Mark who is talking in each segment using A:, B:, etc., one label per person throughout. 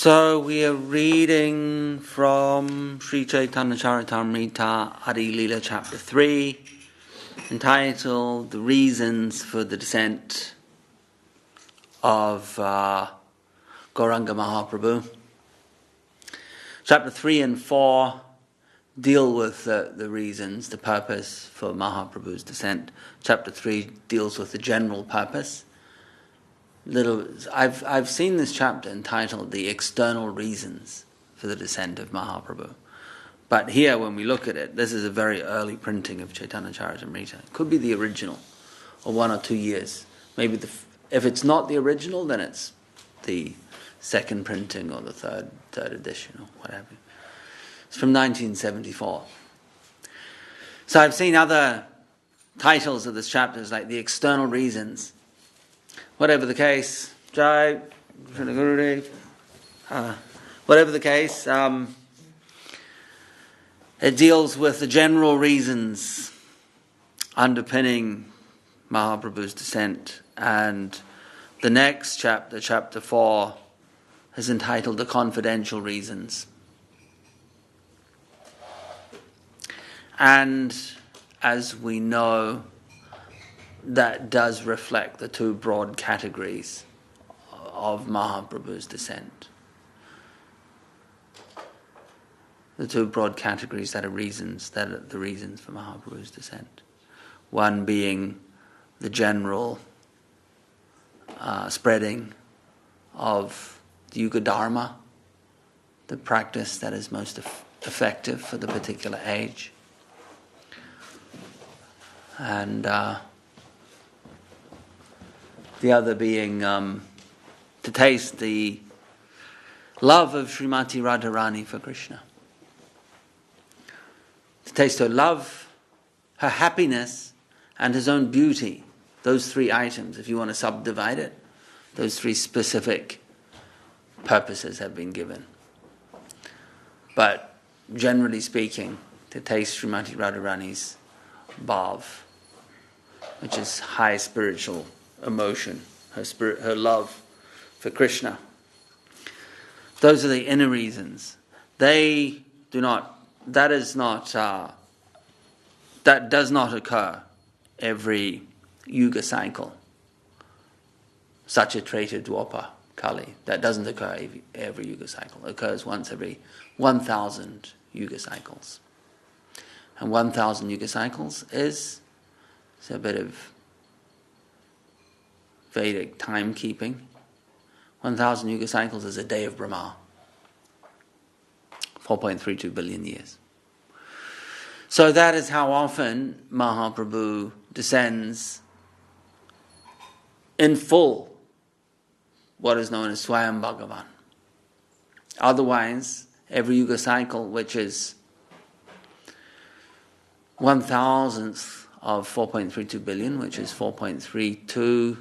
A: So we are reading from Sri Chaitanya Charitamrita Adi Leela chapter 3, entitled The Reasons for the Descent of Gauranga Mahaprabhu. Chapter 3 and 4 deal with the reasons, the purpose for Mahaprabhu's descent. Chapter 3 deals with the general purpose. I've seen this chapter entitled The External Reasons for the Descent of Mahaprabhu. But here, when we look at it, this is a very early printing of Chaitanya Charitamrita. It could be the original, or 1 or 2 years. Maybe if it's not the original, then it's the second printing or the third edition or whatever. It's from 1974. So I've seen other titles of this chapter like The External Reasons. Whatever the case, whatever the case, it deals with the general reasons underpinning Mahaprabhu's descent. And the next chapter, chapter 4, is entitled The Confidential Reasons. And as we know, that does reflect the two broad categories of Mahaprabhu's descent. The two broad categories that are the reasons for Mahaprabhu's descent. One being the general spreading of the Yuga Dharma, the practice that is most effective for the particular age. And the other being to taste the love of Srimati Radharani for Krishna. To taste her love, her happiness, and his own beauty. Those three items, if you want to subdivide it, those three specific purposes have been given. But generally speaking, to taste Srimati Radharani's bhav, which is high spiritual emotion, her love for Krishna. Those are the inner reasons. That does not occur every yuga cycle. Satyatreta Dwapara Kali. That doesn't occur every yuga cycle. It occurs once every 1,000 yuga cycles. And 1,000 yuga cycles is a bit of Vedic timekeeping. 1,000 yuga cycles is a day of Brahma. 4.32 billion years. So that is how often Mahaprabhu descends in full, what is known as Swayam Bhagavan. Otherwise, every yuga cycle, which is 1,000th of 4.32 billion, which is 4.32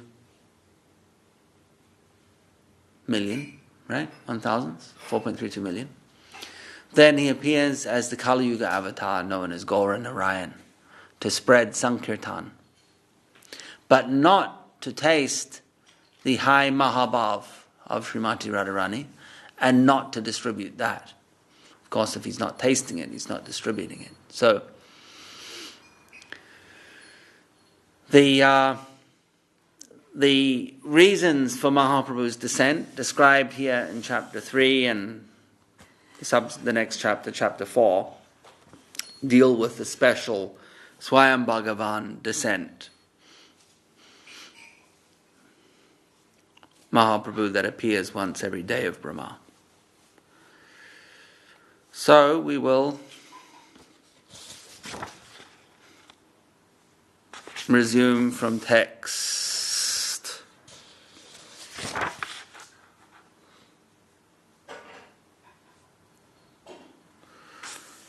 A: million, right? 1,000th, 4.32 million. Then he appears as the Kali Yuga avatar known as Gaura Narayan to spread Sankirtan, but not to taste the high Mahabhav of Srimati Radharani and not to distribute that. Of course, if he's not tasting it, he's not distributing it. So the reasons for Mahaprabhu's descent, described here in chapter 3 and the next chapter, chapter 4, deal with the special Swayam Bhagavan descent. Mahaprabhu that appears once every day of Brahma. So we will resume from text.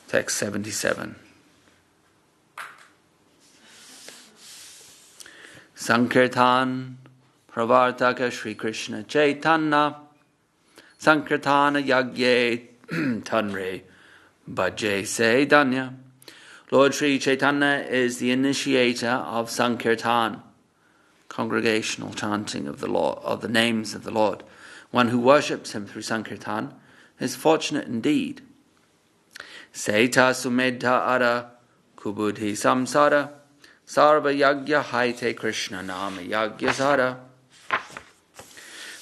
A: Text 77. Sankirtan Pravartaka Sri Krishna Chaitanya Sankirtana Yagye Tanre Bhaje Se Danya. Lord Sri Chaitanya is the initiator of Sankirtan, congregational chanting of the Lord, of the names of the Lord. One who worships him through Sankirtan is fortunate indeed. Seta sumedha ara kubudhi samsara sarva yagya haite Krishna nama yagya sara.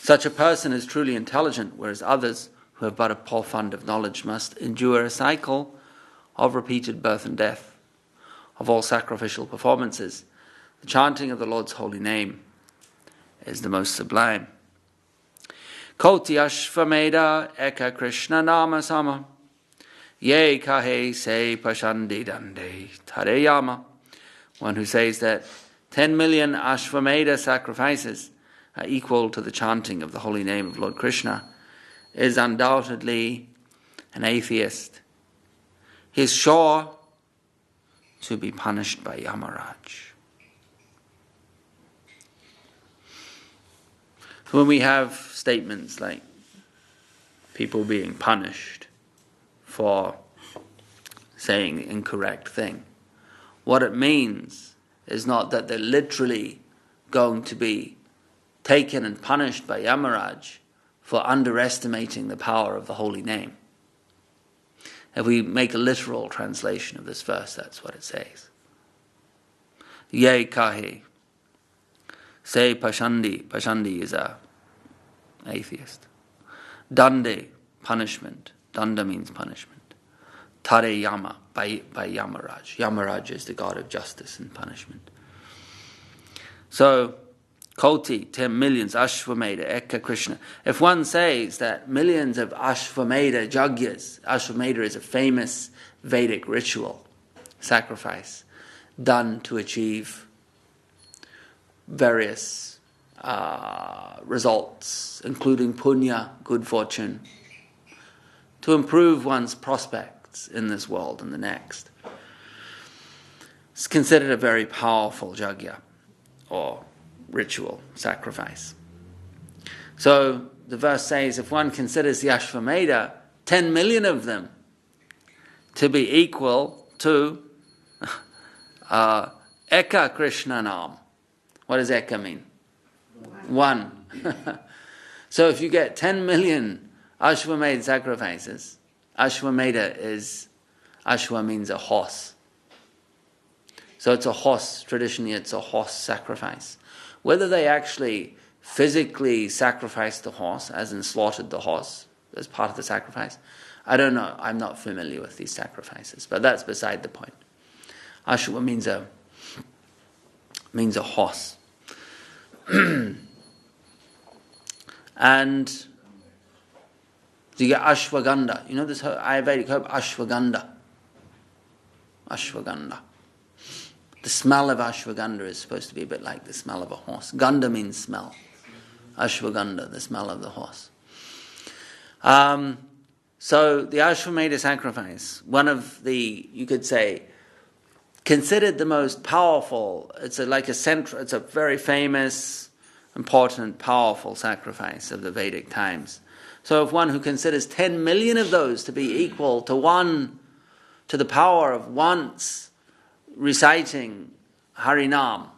A: Such a person is truly intelligent, whereas others who have but a poor fund of knowledge must endure a cycle of repeated birth and death. Of all sacrificial performances, the chanting of the Lord's holy name is the most sublime. Koti ashvameda eka Krishna nama sama ye kahe se pashandi dande tareyama. One who says that 10 million ashvameda sacrifices are equal to the chanting of the holy name of Lord Krishna is undoubtedly an atheist. He is sure to be punished by Yamaraj. When we have statements like people being punished for saying the incorrect thing, what it means is not that they're literally going to be taken and punished by Yamaraj for underestimating the power of the holy name. If we make a literal translation of this verse, that's what it says. Ye kahe. Say pashandi. Pashandi is a atheist. Dande, punishment. Danda means punishment. Tare yama, by Yamaraj. Yamaraj is the god of justice and punishment. So, Koti, 10 millions, Ashvameda, Eka Krishna. If one says that millions of Ashvameda Jagyas, Ashvameda is a famous Vedic ritual, sacrifice, done to achieve various results, including punya, good fortune, to improve one's prospects in this world and the next. It's considered a very powerful Jagya, or ritual, sacrifice. So the verse says, if one considers the Ashvameda, 10 million of them, to be equal to Eka Krishna Nam. What does Eka mean? One. So if you get 10 million Ashvameda sacrifices, Ashwa means a horse. So it's a horse, traditionally it's a horse sacrifice. Whether they actually physically sacrificed the horse, as in slaughtered the horse as part of the sacrifice, I don't know. I'm not familiar with these sacrifices, but that's beside the point. Ashwa means a horse. And so you get ashwagandha. You know this Ayurvedic herb, ashwagandha. Ashwagandha. The smell of ashwagandha is supposed to be a bit like the smell of a horse. Gandha means smell. Ashwagandha, the smell of the horse. So the Ashwamedha sacrifice, one of the, you could say, considered the most powerful. It's a very famous, important, powerful sacrifice of the Vedic times. So if one who considers 10 million of those to be equal to the power of once reciting Harinam,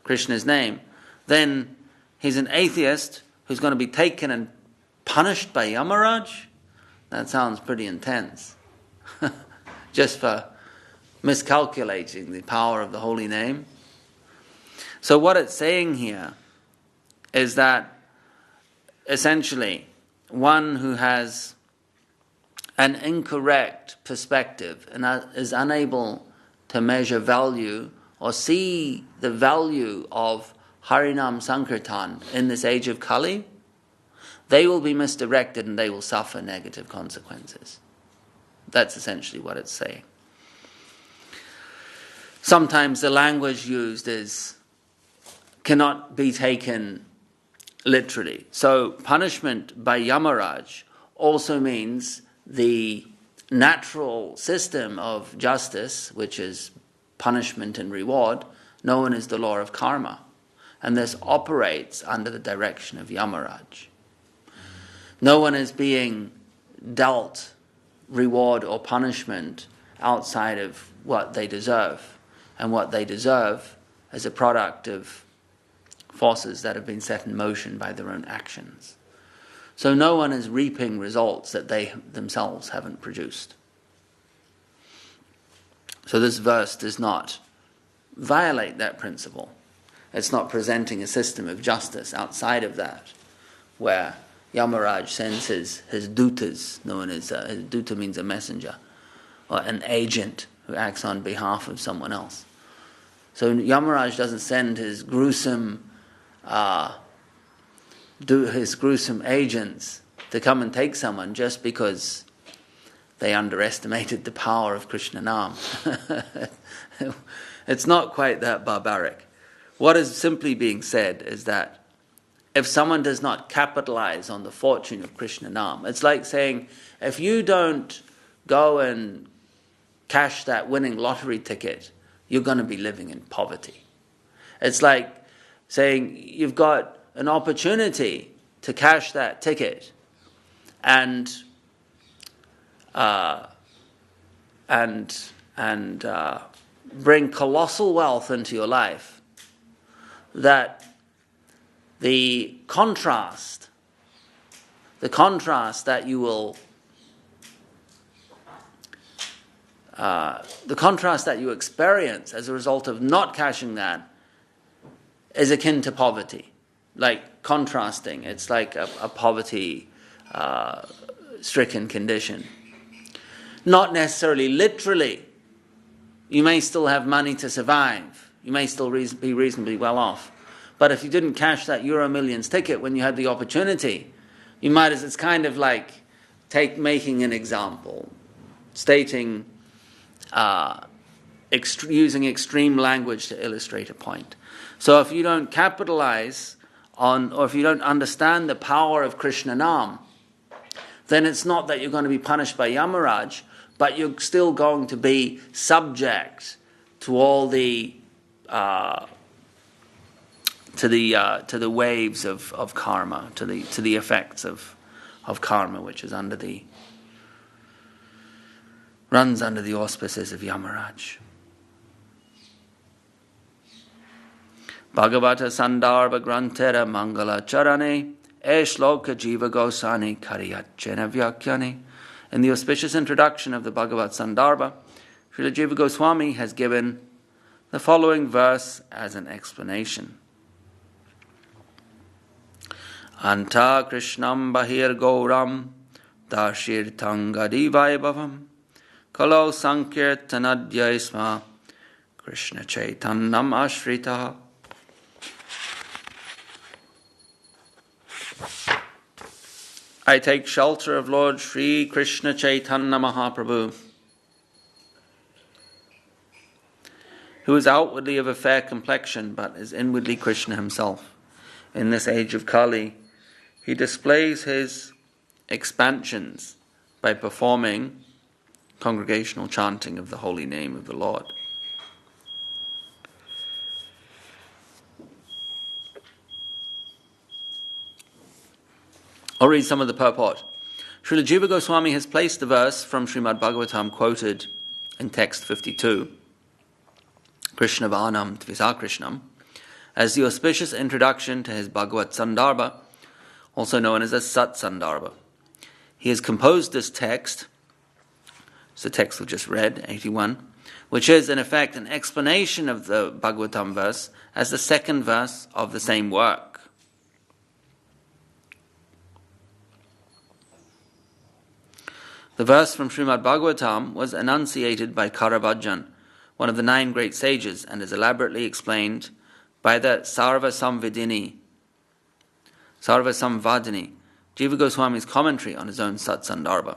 A: Krishna's name, then he's an atheist who's going to be taken and punished by Yamaraj? That sounds pretty intense. Just for miscalculating the power of the holy name. So what it's saying here is that essentially one who has an incorrect perspective and is unable to measure value or see the value of Harinam Sankirtan in this age of Kali, they will be misdirected and they will suffer negative consequences. That's essentially what it's saying. Sometimes the language used cannot be taken literally. So punishment by Yamaraj also means the natural system of justice, which is punishment and reward, known as the law of karma. And this operates under the direction of Yamaraj. No one is being dealt reward or punishment outside of what they deserve. And what they deserve is a product of forces that have been set in motion by their own actions. So no one is reaping results that they themselves haven't produced. So this verse does not violate that principle. It's not presenting a system of justice outside of that, where Yamaraj sends his dutas, known as his duta means a messenger, or an agent who acts on behalf of someone else. So Yamaraj doesn't send his gruesome agents to come and take someone just because they underestimated the power of Krishna Nam. It's not quite that barbaric. What is simply being said is that if someone does not capitalize on the fortune of Krishna Nam, it's like saying, if you don't go and cash that winning lottery ticket, you're going to be living in poverty. It's like saying you've got an opportunity to cash that ticket and bring colossal wealth into your life, that the contrast that you will the contrast that you experience as a result of not cashing that is akin to poverty. Like contrasting, it's like a poverty stricken condition. Not necessarily literally. You may still have money to survive. You may still be reasonably well off. But if you didn't cash that Euro Millions ticket when you had the opportunity, you might as it's kind of like making an example, stating, using extreme language to illustrate a point. So if you don't capitalize on, or if you don't understand the power of Krishna Nam, then it's not that you're going to be punished by Yamaraj, but you're still going to be subject to all the to the waves of karma, to the effects of karma, which is runs under the auspices of Yamaraj. Bhagavata Sandarbha Grantera Mangala Charane Eshloka Jiva Gosani Kariyachena Vyakyani. In the auspicious introduction of the Bhagavad Sandarbha, Srila Jiva Goswami has given the following verse as an explanation. Anta Krishnam Bahir Gauram Dashir Tangadi Vaibhavam Kalo Sankirtanadyaisma Krishna Chaitanyam Ashrita. I take shelter of Lord Sri Krishna Chaitanya Mahaprabhu, who is outwardly of a fair complexion but is inwardly Krishna himself. In this age of Kali, he displays his expansions by performing congregational chanting of the holy name of the Lord. I'll read some of the purport. Srila Jiva Goswami has placed the verse from Srimad Bhagavatam quoted in text 52, Krishna Vanam Tvisa Krishnam, as the auspicious introduction to his Bhagavad Sandarbha, also known as a Sat Sandarbha. He has composed this text, it's the text we just read, 81, which is in effect an explanation of the Bhagavatam verse as the second verse of the same work. The verse from Srimad Bhagavatam was enunciated by Caravaggio, one of the 9 great sages, and is elaborately explained by the Sarva Samvadini, Jiva Goswami's commentary on his own Sat Sandarbha.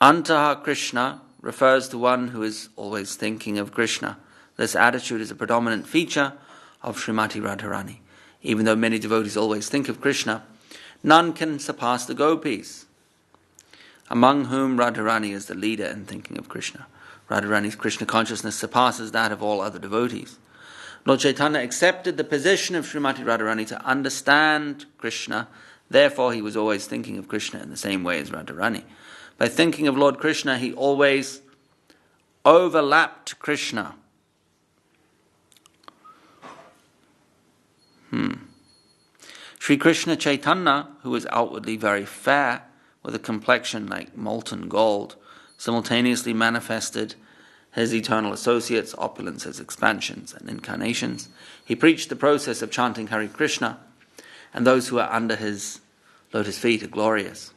A: Antaha Krishna refers to one who is always thinking of Krishna. This attitude is a predominant feature of Srimati Radharani. Even though many devotees always think of Krishna, none can surpass the gopis, among whom Radharani is the leader in thinking of Krishna. Radharani's Krishna consciousness surpasses that of all other devotees. Lord Chaitanya accepted the position of Srimati Radharani to understand Krishna, therefore he was always thinking of Krishna in the same way as Radharani. By thinking of Lord Krishna, he always overlapped Krishna Sri Krishna Chaitanya, who was outwardly very fair, with a complexion like molten gold, simultaneously manifested his eternal associates, opulences, expansions, and incarnations. He preached the process of chanting Hare Krishna, and those who are under his lotus feet are glorious.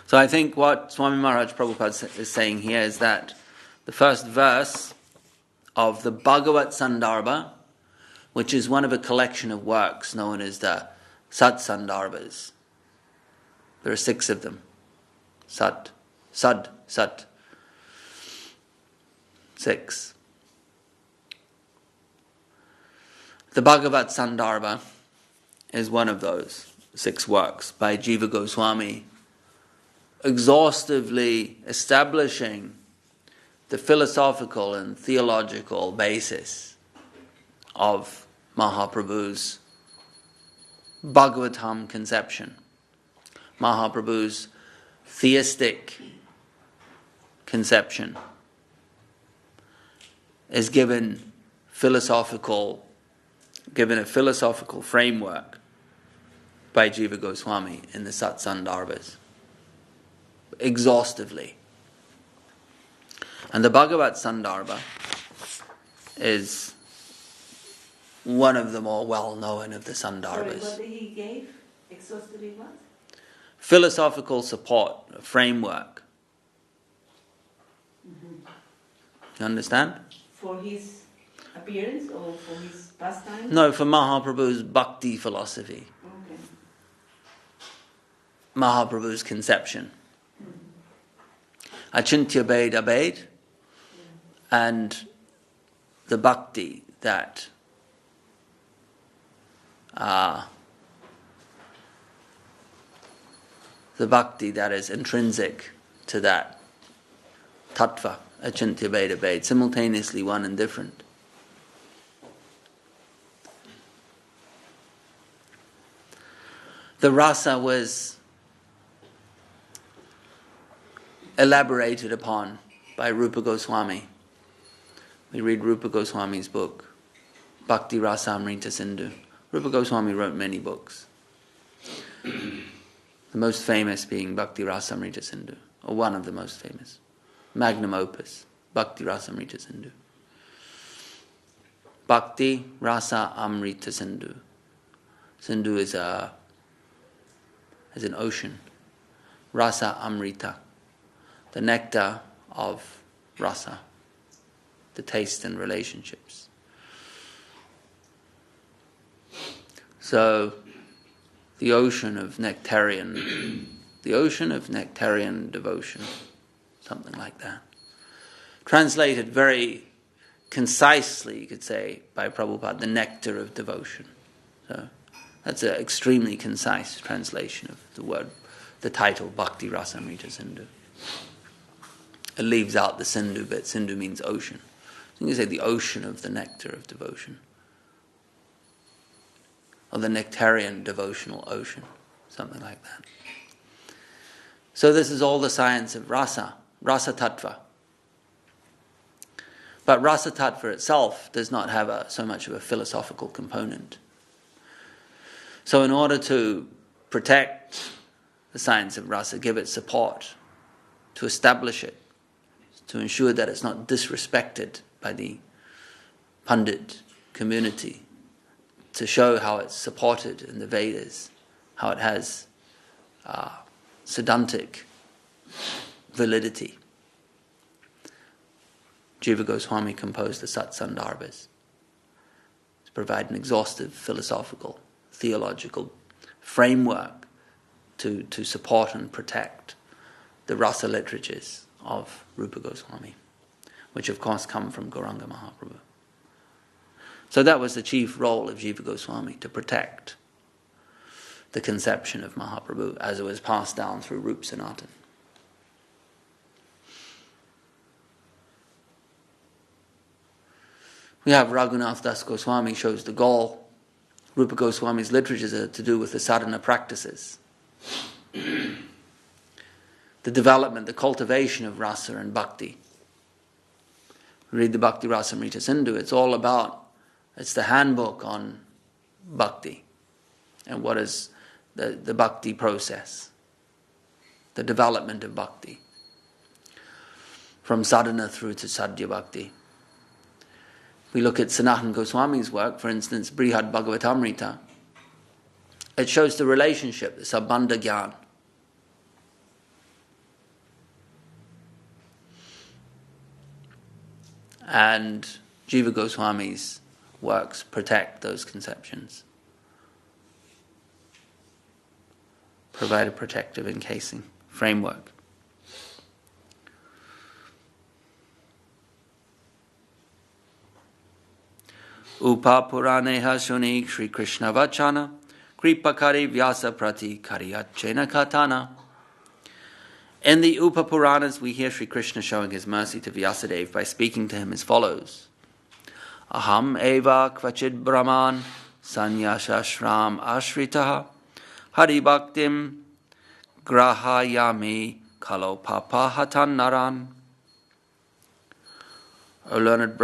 A: So I think what Swami Maharaj Prabhupada is saying here is that the first verse of the Bhagavat Sandarbha, which is one of a collection of works known as the Sat Sandarbhas. There are 6 of them. Sat. 6. The Bhagavat Sandarbha is one of those 6 works by Jiva Goswami, exhaustively establishing the philosophical and theological basis of Mahaprabhu's Bhagavatam conception, Mahaprabhu's theistic conception is given a philosophical framework by Jiva Goswami in the Sat Sandarbhas, exhaustively. And the Bhagavat Sandarbha is one of the more well-known of the Sandarbhas.
B: Sorry, what he gave? Exhaustively what?
A: Philosophical support, a framework.
B: Mm-hmm.
A: You understand?
B: For his appearance or for his pastime?
A: No, for Mahaprabhu's Bhakti philosophy.
B: Okay.
A: Mahaprabhu's conception. Achintya Bhed Abhed, and the Bhakti that is intrinsic to that tattva, Achintya Bhed Abhed, simultaneously one and different. The rasa was elaborated upon by Rupa Goswami. We read Rupa Goswami's book, Bhakti Rasamrita Sindhu. Rupa Goswami wrote many books. The most famous being Bhakti Rasamrita Sindhu, or one of the most famous. Magnum opus, Bhakti Rasamrita Sindhu. Bhakti Rasa Amrita Sindhu. Sindhu is an ocean. Rasa Amrita, the nectar of rasa, the taste and relationships. So, the ocean of nectarian devotion, something like that. Translated very concisely, you could say, by Prabhupada, the nectar of devotion. So, that's an extremely concise translation of the word, the title, Bhakti Rasamrita Sindhu. It leaves out the Sindhu bit. Sindhu means ocean. So you can say the ocean of the nectar of devotion. Or the nectarian devotional ocean. Something like that. So this is all the science of rasa tattva. But rasa tattva itself does not have so much of a philosophical component. So in order to protect the science of rasa, give it support, to establish it, to ensure that it's not disrespected by the Pandit community, to show how it's supported in the Vedas, how it has Siddhantic validity. Jiva Goswami composed the Sat Sandarbhas to provide an exhaustive philosophical, theological framework to support and protect the rasa literatures of Rupa Goswami, which of course come from Gauranga Mahaprabhu. So that was the chief role of Jiva Goswami, to protect the conception of Mahaprabhu as it was passed down through Rup Sanatan. We have Raghunath Das Goswami shows the goal. Rupa Goswami's literatures are to do with the sadhana practices. The development, the cultivation of rasa and bhakti. Read the Bhakti Rasamrita Sindhu, it's all about It's the handbook on Bhakti and what is the Bhakti process, the development of Bhakti, from sadhana through to sadhya Bhakti. We look at Sanatana Goswami's work, for instance, Brihad Bhagavatamrita. It shows the relationship, the Sambandha Gyan. And Jiva Goswami's works protect those conceptions, provide a protective encasing framework. Upa Puraneha Shuni Shri Krishna Vachana Kripakari Vyasa Prati Kariyachena Katana. In the Upa Puranas, we hear Sri Krishna showing his mercy to Vyasadeva by speaking to him as follows: Aham eva kvachid brahman sanyasashram ashritaha hari bhaktim grahayami kalo papahatan naran. O learned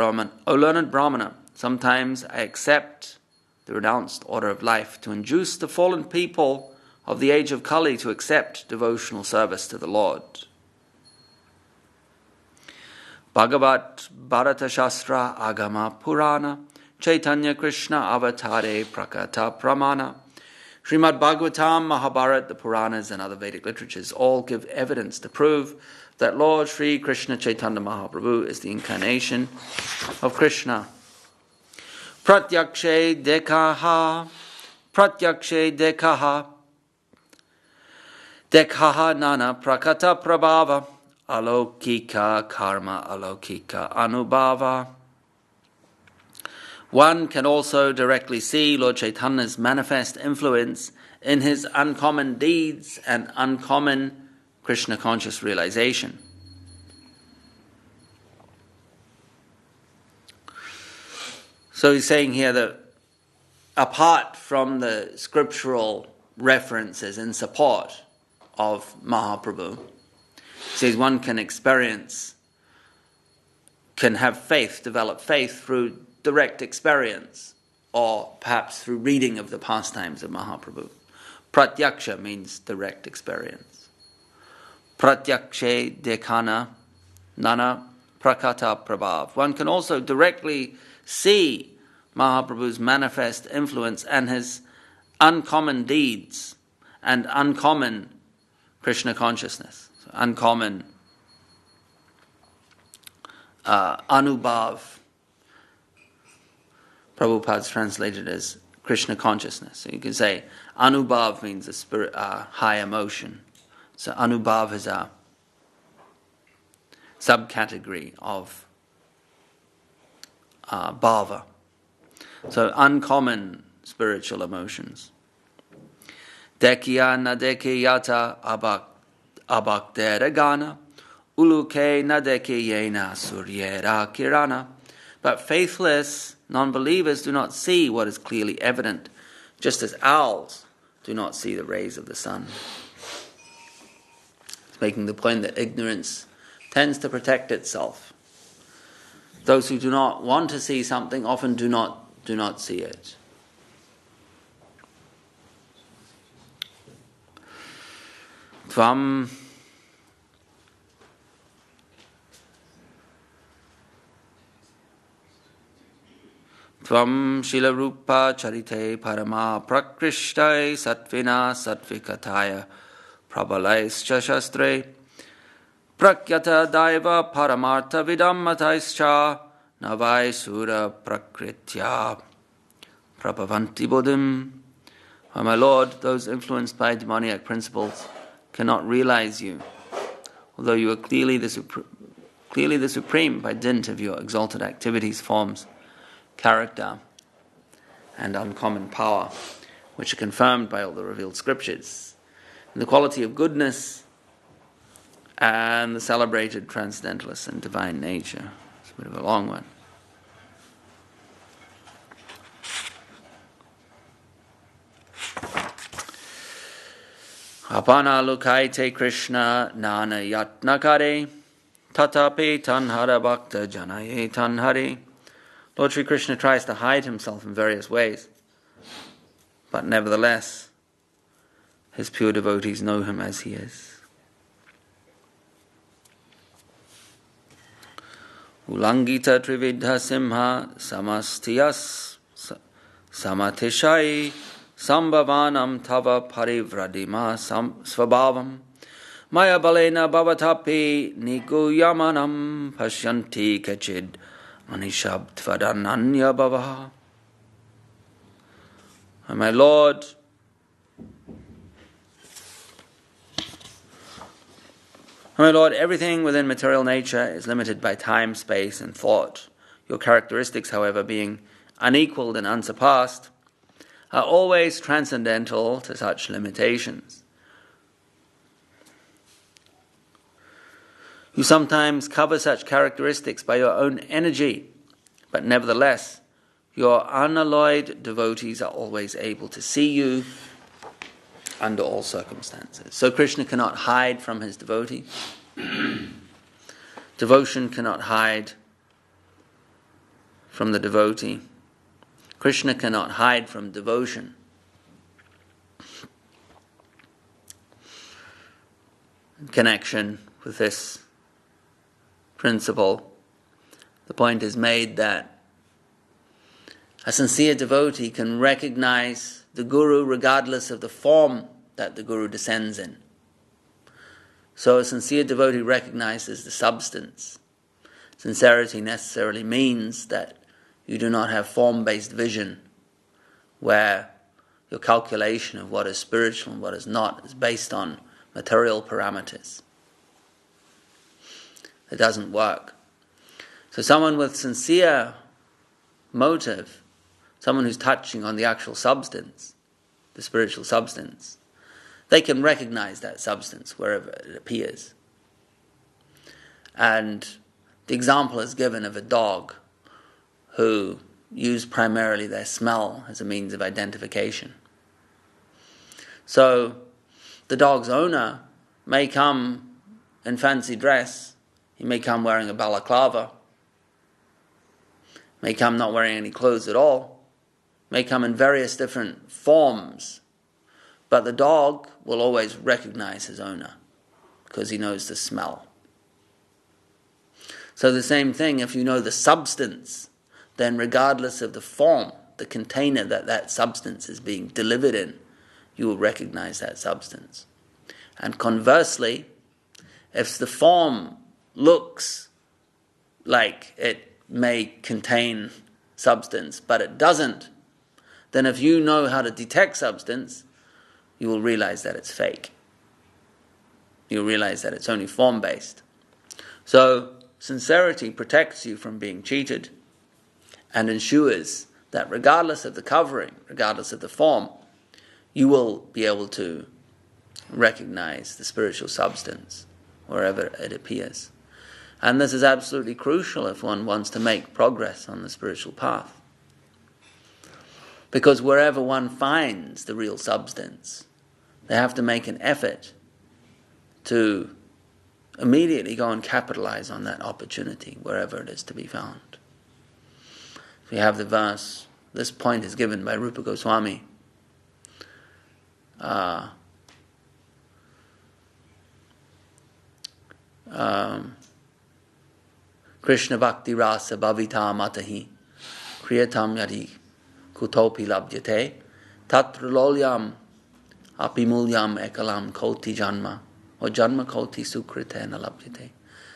A: Brahmana, sometimes I accept the renounced order of life to induce the fallen people of the age of Kali to accept devotional service to the Lord. Bhagavat Bharata Shastra Agama Purana Chaitanya Krishna Avatare Prakata Pramana. Srimad Bhagavatam, Mahabharat, the Puranas and other Vedic literatures all give evidence to prove that Lord Sri Krishna Chaitanya Mahaprabhu is the incarnation of Krishna. Pratyakshe Dekaha Dekhaha Nana Prakata Prabhava Alokika Karma Alokika Anubhava. One can also directly see Lord Chaitanya's manifest influence in his uncommon deeds and uncommon Krishna conscious realization. So he's saying here that apart from the scriptural references in support of Mahaprabhu, he says one can have faith, develop faith through direct experience, or perhaps through reading of the pastimes of Mahaprabhu. Pratyaksha means direct experience. Pratyakshe dekana nana prakata prabhav. One can also directly see Mahaprabhu's manifest influence and his uncommon deeds and uncommon Krishna consciousness. So uncommon anubhav. Prabhupada's translated as Krishna consciousness. So you can say anubhav means a spirit, high emotion. So anubhav is a subcategory of bhava. So uncommon spiritual emotions. Dekya na dekiyata abhakteragana uluke na dekiyena suryera kirana. But faithless non-believers do not see what is clearly evident, just as owls do not see the rays of the sun. It's making the point that ignorance tends to protect itself. Those who do not want to see something often do not see it. Tvam Shila Rupa Charite Parama Prakrishtai Satvina Satvikataya Prabalaischa Shastre Prakyata Daiva Paramartha Vidammataischa Navai Sura Prakritya Prabhavanti Bodhim. Oh my Lord, those influenced by demoniac principles cannot realize you, although you are clearly the supreme by dint of your exalted activities, forms, character, and uncommon power, which are confirmed by all the revealed scriptures, and the quality of goodness and the celebrated transcendentalist and divine nature. It's a bit of a long one. Apana lukaite Krishna nana yatna kare tatape tanhara bhakta janaye tanhare Lord Sri Krishna tries to hide himself in various ways, but nevertheless, his pure devotees know him as he is. Ulangita trividha simha samastiyas samatishai sambhavanam tava parivradima svabhavam maya balena bhavatapi niguyamanam pashyanti kachid manishabdvadananya bhavaha. And my Lord, everything within material nature is limited by time, space, and thought. Your characteristics, however, being unequaled and unsurpassed, are always transcendental to such limitations. You sometimes cover such characteristics by your own energy, but nevertheless, your unalloyed devotees are always able to see you under all circumstances. So Krishna cannot hide from his devotee. Devotion cannot hide from the devotee. Krishna cannot hide from devotion. In connection with this principle, the point is made that a sincere devotee can recognize the Guru regardless of the form that the Guru descends in. So a sincere devotee recognizes the substance. Sincerity necessarily means that you do not have form-based vision, where your calculation of what is spiritual and what is not is based on material parameters. It doesn't work. So someone with sincere motive, someone who's touching on the actual substance, the spiritual substance, they can recognize that substance wherever it appears. And the example is given of a dog who use primarily their smell as a means of identification. So the dog's owner may come in fancy dress, he may come wearing a balaclava, may come not wearing any clothes at all, may come in various different forms, but the dog will always recognize his owner because he knows the smell. So the same thing, if you know the substance, then regardless of the form, the container that that substance is being delivered in, you will recognize that substance. And conversely, if the form looks like it may contain substance, but it doesn't, then if you know how to detect substance, you will realize that it's fake. You'll realize that it's only form-based. So sincerity protects you from being cheated and ensures that regardless of the covering, regardless of the form, you will be able to recognize the spiritual substance wherever it appears. And this is absolutely crucial if one wants to make progress on the spiritual path. Because wherever one finds the real substance, they have to make an effort to immediately go and capitalize on that opportunity wherever it is to be found. We have the verse, this point is given by Rupa Goswami. Krishna Bhakti Rasa Bhavita Matahi Kriyatam Yadi Kutopi Labdyate Tatra Lolyam Apimulyam Ekalam Koti Janma or Janma Koti Sukritena Labdyate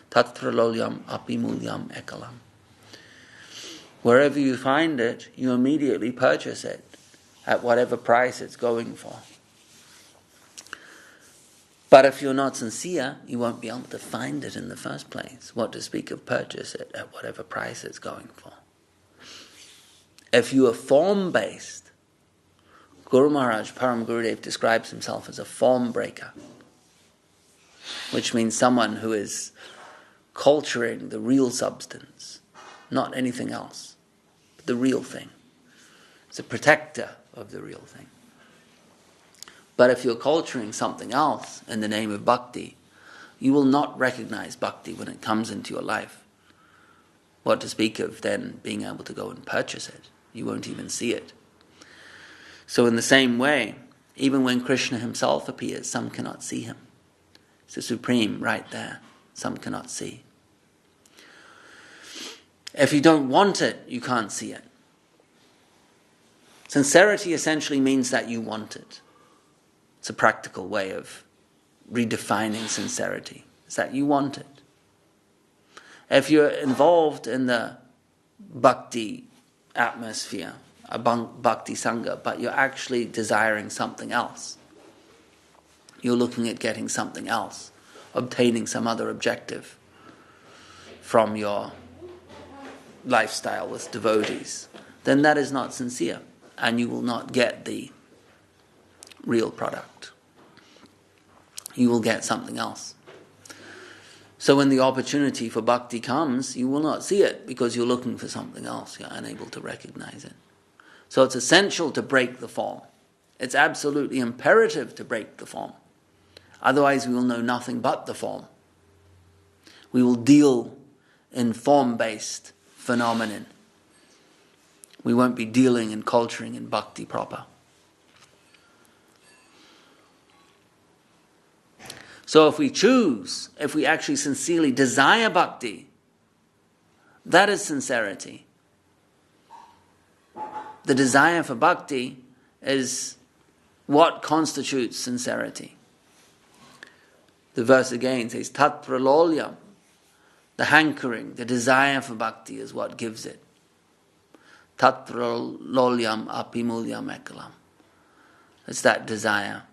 A: Tatra Lolyam Apimulyam Ekalam. Wherever you find it, you immediately purchase it at whatever price it's going for. But if you're not sincere, you won't be able to find it in the first place. What to speak of purchase it at whatever price it's going for. If you are form-based, Guru Maharaj, Param Gurudev, describes himself as a form breaker, which means someone who is culturing the real substance, not anything else, but the real thing. It's a protector of the real thing. But if you're culturing something else in the name of bhakti, you will not recognize bhakti when it comes into your life. What to speak of then being able to go and purchase it? You won't even see it. So in the same way, even when Krishna himself appears, some cannot see him. It's the Supreme right there. Some cannot see. If you don't want it, you can't see it. Sincerity essentially means that you want it. It's a practical way of redefining sincerity. It's that you want it. If you're involved in the bhakti atmosphere, a bhakti sangha, but you're actually desiring something else, you're looking at getting something else, obtaining some other objective from your lifestyle with devotees, then that is not sincere, and you will not get the real product. You will get something else. So when the opportunity for bhakti comes, you will not see it because you're looking for something else. You're unable to recognize it. So it's essential to break the form. It's absolutely imperative to break the form. Otherwise we will know nothing but the form. We will deal in form-based phenomenon. We won't be dealing and culturing in bhakti proper. So if we choose, if we actually sincerely desire bhakti, that is sincerity. The desire for bhakti is what constitutes sincerity. The verse again says, tat pralolyam, the hankering, the desire for bhakti is what gives it. Tat pralolyam apimulyam ekalam. It's that desire.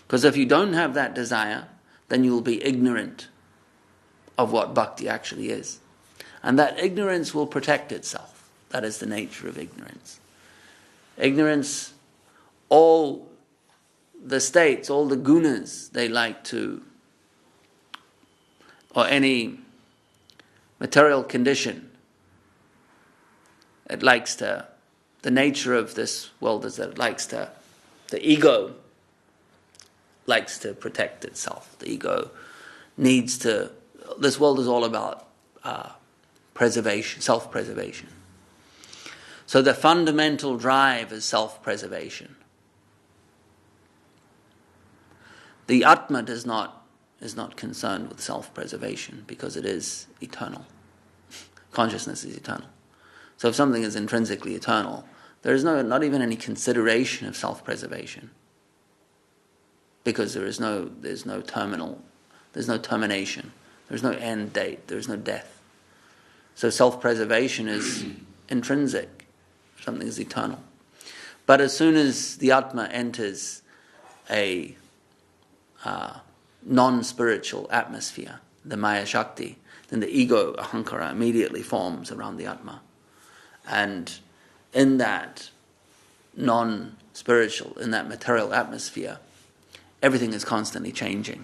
A: Because if you don't have that desire, then you will be ignorant of what bhakti actually is. And that ignorance will protect itself. That is the nature of ignorance. Ignorance, all the states, all the gunas, they like to, or any material condition, it likes to, the nature of this world is that it likes to, the ego likes to protect itself. The ego needs to, this world is all about preservation, self-preservation. So the fundamental drive is self-preservation. The Atma is not concerned with self-preservation because it is eternal. Consciousness is eternal. So if something is intrinsically eternal, there is not even any consideration of self-preservation. Because there's no termination, there's no end date, there's no death. So self-preservation is intrinsic, something is eternal. But as soon as the Atma enters a non-spiritual atmosphere, the Maya Shakti, then the ego, ahankara, immediately forms around the Atma. And in that non-spiritual, in that material atmosphere, everything is constantly changing.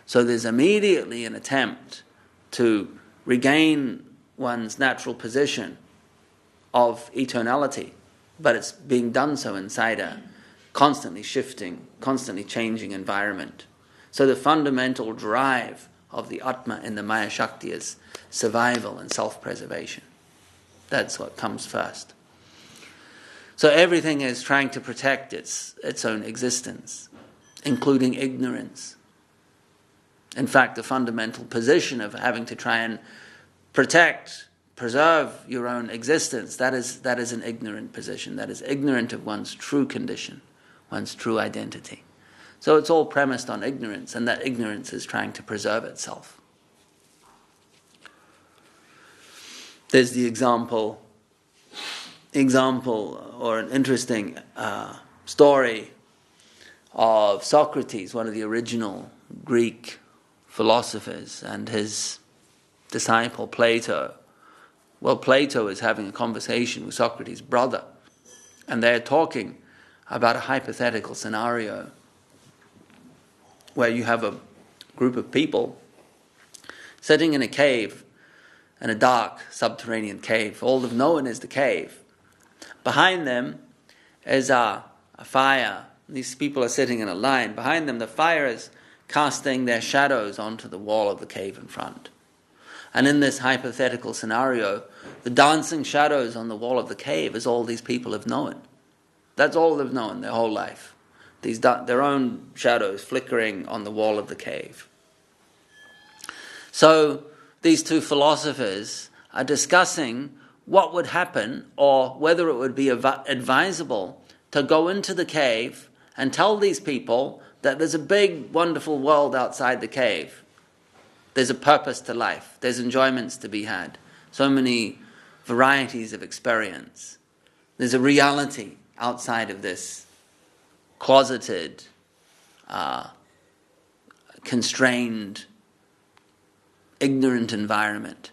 A: So there's immediately an attempt to regain one's natural position of eternality, but it's being done so inside a constantly shifting, constantly changing environment. So the fundamental drive of the Atma in the Maya Shakti is survival and self-preservation. That's what comes first. So everything is trying to protect its own existence, including ignorance. In fact, the fundamental position of having to try and preserve your own existence, that is an ignorant position. That is ignorant of one's true condition, one's true identity. So it's all premised on ignorance, and that ignorance is trying to preserve itself. There's the example or an interesting story of Socrates, one of the original Greek philosophers, and his disciple Plato. Well, Plato is having a conversation with Socrates' brother, and they're talking about a hypothetical scenario where you have a group of people sitting in a cave, in a dark subterranean cave. All they've known is the cave. Behind them is a fire. These people are sitting in a line. Behind them, the fire is casting their shadows onto the wall of the cave in front. And in this hypothetical scenario, the dancing shadows on the wall of the cave is all these people have known. That's all they've known their whole life. Their own shadows flickering on the wall of the cave. So these two philosophers are discussing what would happen, or whether it would be advisable to go into the cave and tell these people that there's a big, wonderful world outside the cave. There's a purpose to life. There's enjoyments to be had. So many varieties of experience. There's a reality outside of this closeted, constrained, ignorant environment.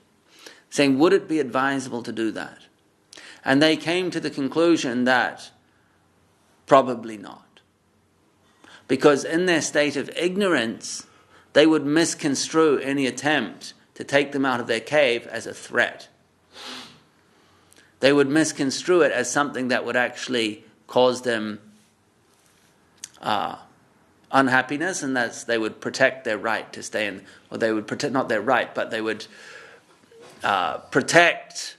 A: Saying, would it be advisable to do that? And they came to the conclusion that probably not. Because in their state of ignorance, they would misconstrue any attempt to take them out of their cave as a threat. They would misconstrue it as something that would actually cause them unhappiness, and that they would protect their right to stay in, or they would protect, not their right, but they would protect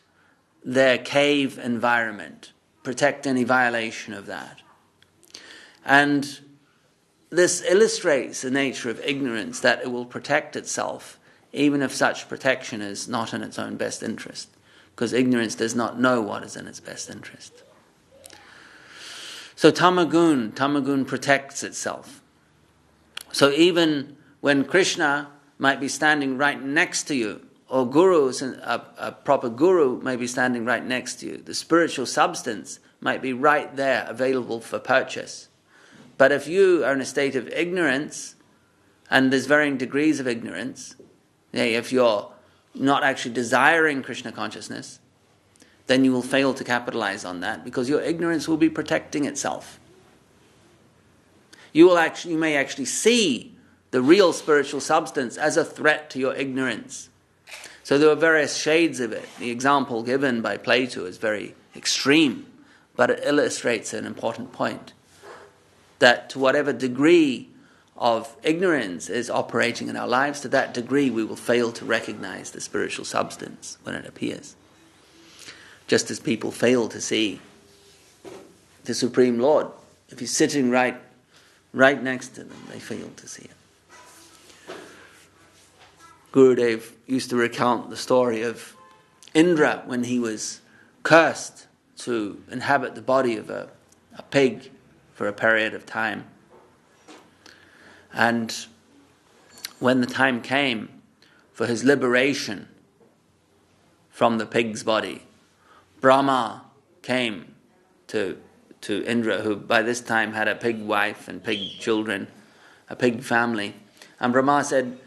A: their cave environment, protect any violation of that. And this illustrates the nature of ignorance, that it will protect itself even if such protection is not in its own best interest, because ignorance does not know what is in its best interest. So tamagun protects itself. So even when Krishna might be standing right next to you, or a proper guru may be standing right next to you, the spiritual substance might be right there, available for purchase. But if you are in a state of ignorance, and there's varying degrees of ignorance, if you're not actually desiring Krishna consciousness, then you will fail to capitalize on that, because your ignorance will be protecting itself. You may actually see the real spiritual substance as a threat to your ignorance. So there are various shades of it. The example given by Plato is very extreme, but it illustrates an important point. That to whatever degree of ignorance is operating in our lives, to that degree we will fail to recognize the spiritual substance when it appears. Just as people fail to see the Supreme Lord. If he's sitting right next to them, they fail to see it. Gurudev used to recount the story of Indra when he was cursed to inhabit the body of a pig for a period of time. And when the time came for his liberation from the pig's body, Brahma came to Indra, who by this time had a pig wife and pig children, a pig family. And Brahma said,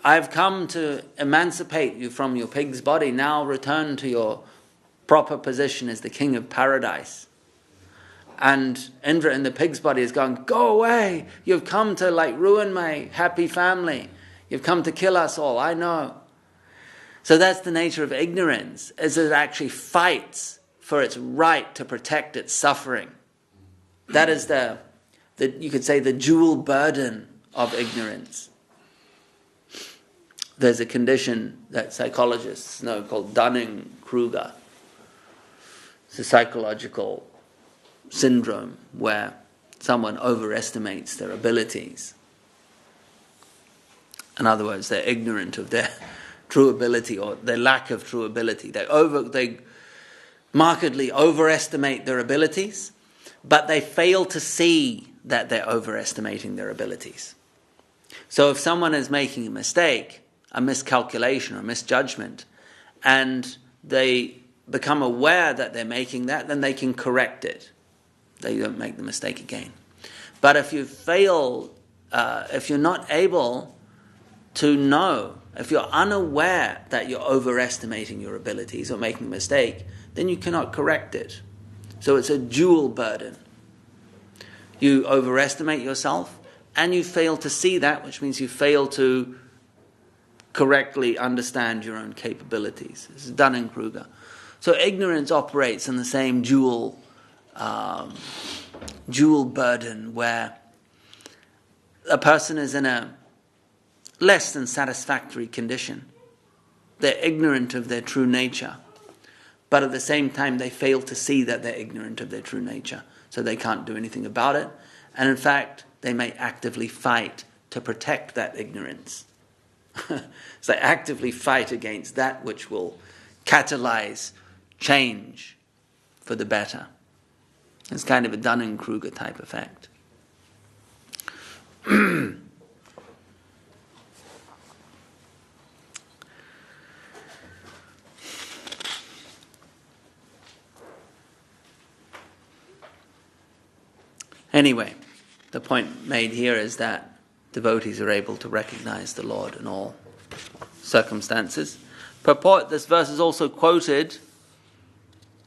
A: I've come to emancipate you from your pig's body. Now return to your proper position as the king of paradise. And Indra in the pig's body is going, go away. You've come to ruin my happy family. You've come to kill us all, I know. So that's the nature of ignorance, is it actually fights for its right to protect its suffering. That is you could say, the dual burden of ignorance. There's a condition that psychologists know called Dunning-Kruger. It's a psychological syndrome where someone overestimates their abilities. In other words, they're ignorant of their true ability or their lack of true ability. They markedly overestimate their abilities, but they fail to see that they're overestimating their abilities. So if someone is making a mistake, a miscalculation or misjudgment, and they become aware that they're making that, then they can correct it. They don't make the mistake again. But if you fail, if you're not able to know, if you're unaware that you're overestimating your abilities or making a mistake, then you cannot correct it. So it's a dual burden. You overestimate yourself and you fail to see that, which means you fail to correctly understand your own capabilities. This is Dunning-Kruger. So ignorance operates in the same dual burden, where a person is in a less than satisfactory condition they're ignorant of their true nature, but at the same time they fail to see that they're ignorant of their true nature, so they can't do anything about it, and in fact they may actively fight to protect that ignorance. So they actively fight against that which will catalyze change for the better. It's kind of a Dunning-Kruger type effect. Anyway, the point made here is that devotees are able to recognize the Lord in all circumstances. Purport: this verse is also quoted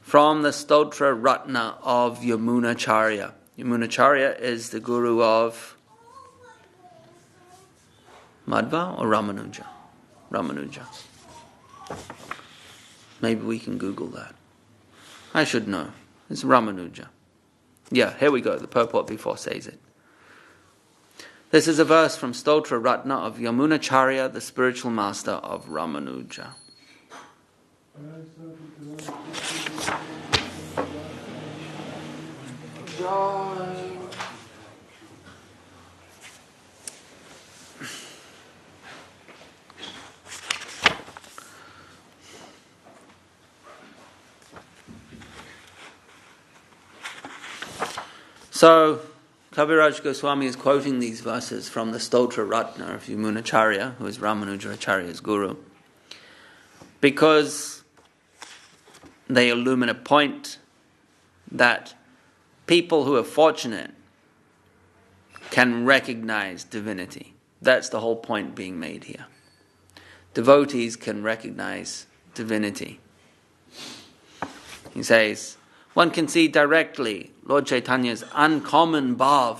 A: from the Stotra Ratna of Yamunacharya. Yamunacharya is the guru of Madhva or Ramanuja? Ramanuja. Maybe we can Google that. I should know. It's Ramanuja. Yeah, here we go. The purport before says it. This is a verse from Stotra Ratna of Yamunacharya, the spiritual master of Ramanuja. So, Kaviraj Goswami is quoting these verses from the Stotra Ratna of Yamunacharya, who is Ramanuja Acharya's guru, because they illumine a point that people who are fortunate can recognize divinity. That's the whole point being made here. Devotees can recognize divinity. He says, one can see directly Lord Chaitanya's uncommon bhav,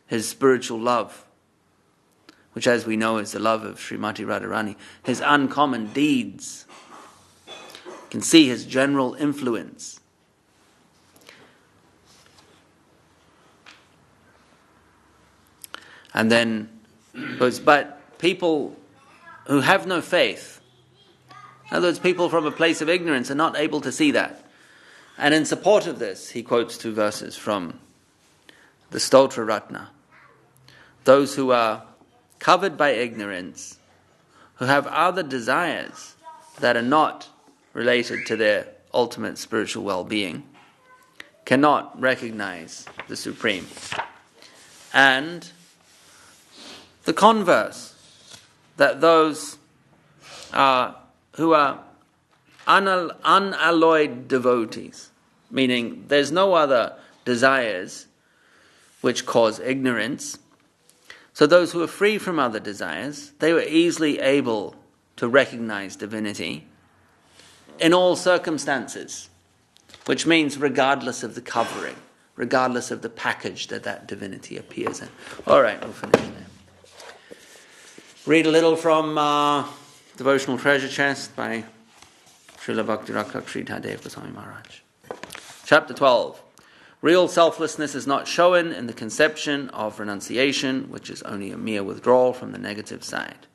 A: his spiritual love, which as we know is the love of Srimati Radharani, his uncommon deeds. You can see his general influence. And then, but people who have no faith, in other words, people from a place of ignorance are not able to see that. And in support of this, he quotes two verses from the Stotra Ratna. Those who are covered by ignorance, who have other desires that are not related to their ultimate spiritual well-being, cannot recognize the Supreme. And the converse, that those who are unalloyed devotees, meaning there's no other desires which cause ignorance. So those who are free from other desires, they were easily able to recognize divinity in all circumstances, which means regardless of the covering, regardless of the package that divinity appears in. All right, we'll finish there. Read a little from Devotional Treasure Chest by Srila Bhakti Rakshak Dev Goswami Maharaj. Chapter 12. Real selflessness is not shown in the conception of renunciation, which is only a mere withdrawal from the negative side.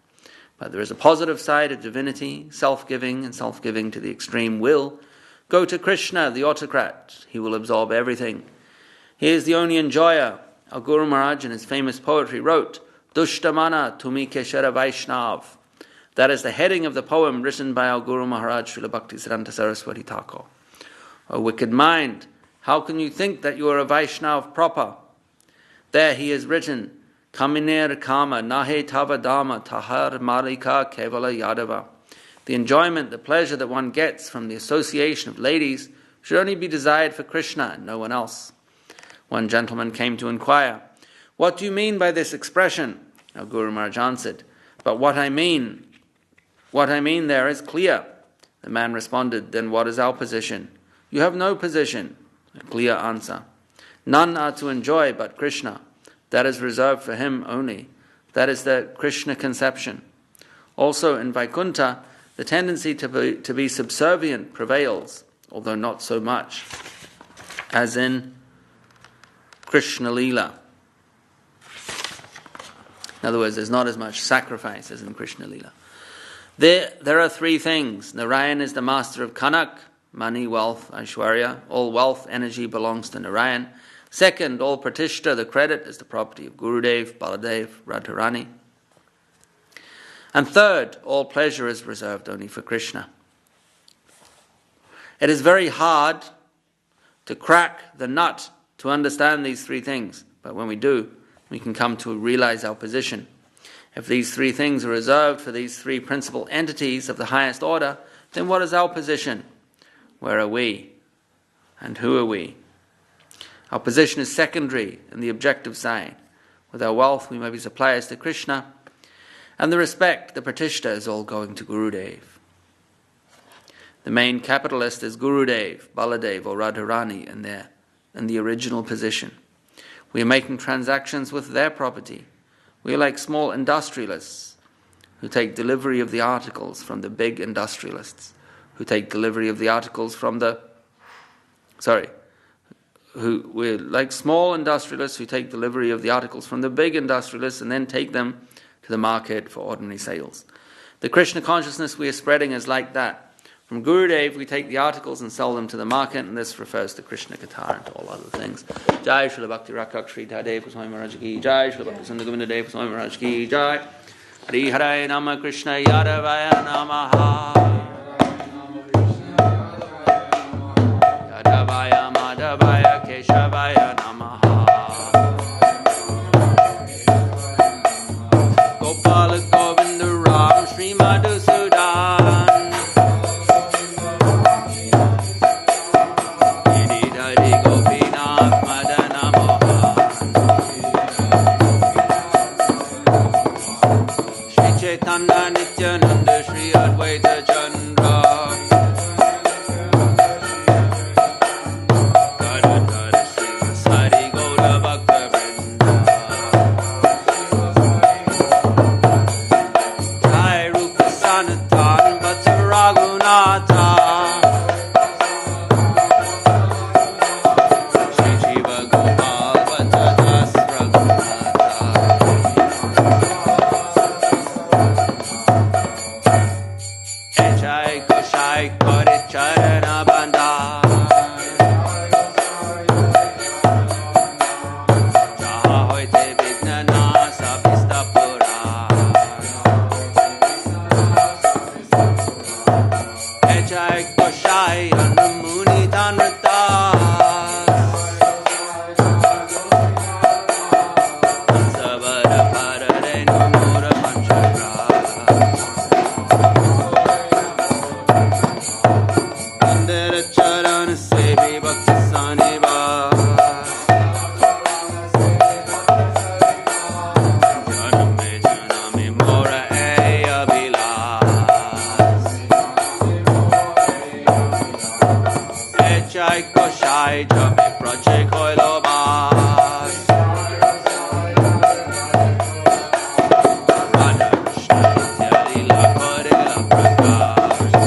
A: But there is a positive side of divinity, self-giving, and self-giving to the extreme will go to Krishna, the autocrat. He will absorb everything. He is the only enjoyer. Our Guru Maharaj in his famous poetry wrote, Dushtamana tumi keshara Vaishnav. That is the heading of the poem written by our Guru Maharaj, Srila Bhaktisiddhanta Saraswati Thakur. O wicked mind, how can you think that you are a Vaishnav proper? There he has written, Kaminir Kama Nahe Tava Dharma Tahar Marika Kevala Yadava. The enjoyment, the pleasure that one gets from the association of ladies should only be desired for Krishna and no one else. One gentleman came to inquire, what do you mean by this expression? Our Guru Maharaj answered, but what I mean there is clear. The man responded, then what is our position? You have no position. A clear answer. None are to enjoy but Krishna. That is reserved for him only. That is the Krishna conception. Also in Vaikuntha, the tendency to be subservient prevails, although not so much as in Krishna Leela. In other words, there's not as much sacrifice as in Krishna Leela. There are three things. Narayan is the master of Kanak, money, wealth, Aishwarya. All wealth, energy belongs to Narayan. Second, all Pratishta, the credit, is the property of Gurudev, Baladev, Radharani. And third, all pleasure is reserved only for Krishna. It is very hard to crack the nut to understand these three things. But when we do, we can come to realize our position. If these three things are reserved for these three principal entities of the highest order, then what is our position? Where are we? And who are we? Our position is secondary in the objective side. With our wealth, we may be suppliers to Krishna. And the respect, the Pratishta, is all going to Gurudev. The main capitalist is Gurudev, Baladev or Radharani in the original position. We are making transactions with their property. We are like small industrialists who take delivery of the articles from the big industrialists, who take delivery of the articles from we're like small industrialists who take delivery of the articles from the big industrialists and then take them to the market for ordinary sales. The Krishna consciousness we are spreading is like that. From Gurudev, we take the articles and sell them to the market, and this refers to Krishna Katha and to all other things. Jai Srila Bhakti Rakshak Sri Thadev Goswami Maharaj Ki Jai, Srila Bhakti Sundar Govinda Dev Goswami Maharaj Ki Jai. Hari Hare Nama Krishna Yadavaya Namaha. Yadavaya Madhavaya Keshavaya Namaha. Gopala Govinda Ram Sri Madhusudan. Chaitanya Nityananda Shri Advaita Chandra Dada Dada Shri Sari Gaura Bhakta Vrinda Jai Rupa Sanatan Bhatta Raghunatha Shri Jiva Gopal Bhatta Das Raghunatha Jai Goshai Kore Charana Bandha Jaha hoite Vigna Nasa Vistapura Jai Goshai Anamuni Dhanrata Ansavara Parare Numura Panchara Charan Sevi Bhakti Saniva Janame Mora Eya Vilas Echai Koshai Jame Prache Koilobas Radha Krishna Nitya Lila Korela Prakash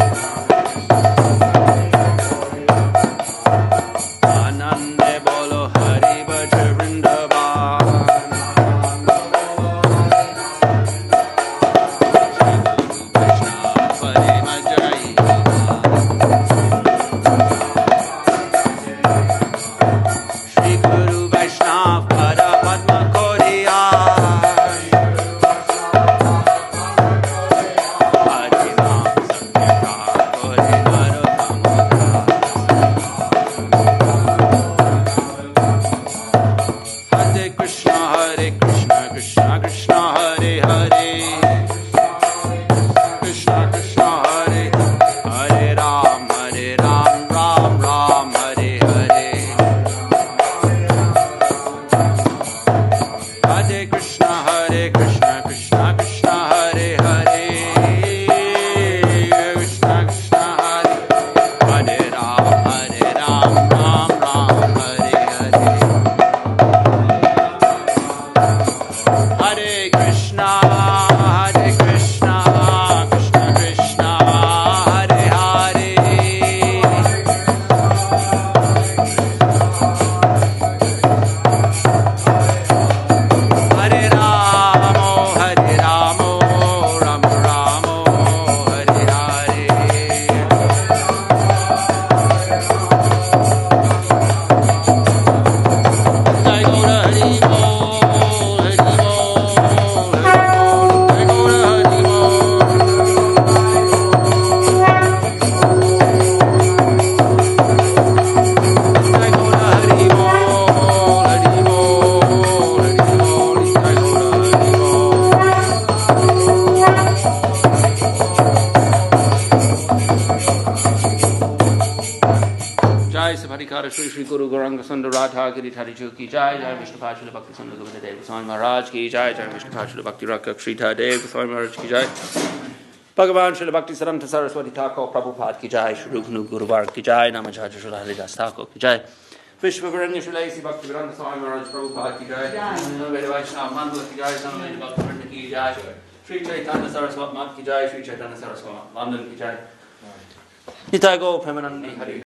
A: Anande Bolo Hari Bhaja Vrindavan Krishna Parima Jai Shri Guru Vaishnav Pada Padma Koriya Hari Ram Sankirtan Kori Narottama Jai Sabharikara Shri Guru Gauranga Sundar Radha Giri Thariju ki Jai, Jai Vishnu Pachula Bhakti Sundar Govinda Dev Goswami Maharaj ki Jai, Jai Vishnu Pachula Bhakti Rakha Shrita Dev Goswami Maharaj ki Jai, Bhagavan Srila Bhakti Saranta Saraswati Thakur Prabhupada ki Jai, Shri Ruknu Guru Varg ki Jai, Namachaja Srila Haridas Thakur ki Jai, Vishwavaranya Srila Esi Bhakti Vedanta Swami Maharaj Prabhupada ki Jai, Veda Vaishnava Mandala ki Jai, Samaveda Bhakti Vrinda ki Jai, Sri Chaitanya Saraswati Mat ki Jai, Sri Chaitanya Saraswati London ki Jai, Nitai Go Premanandi Hari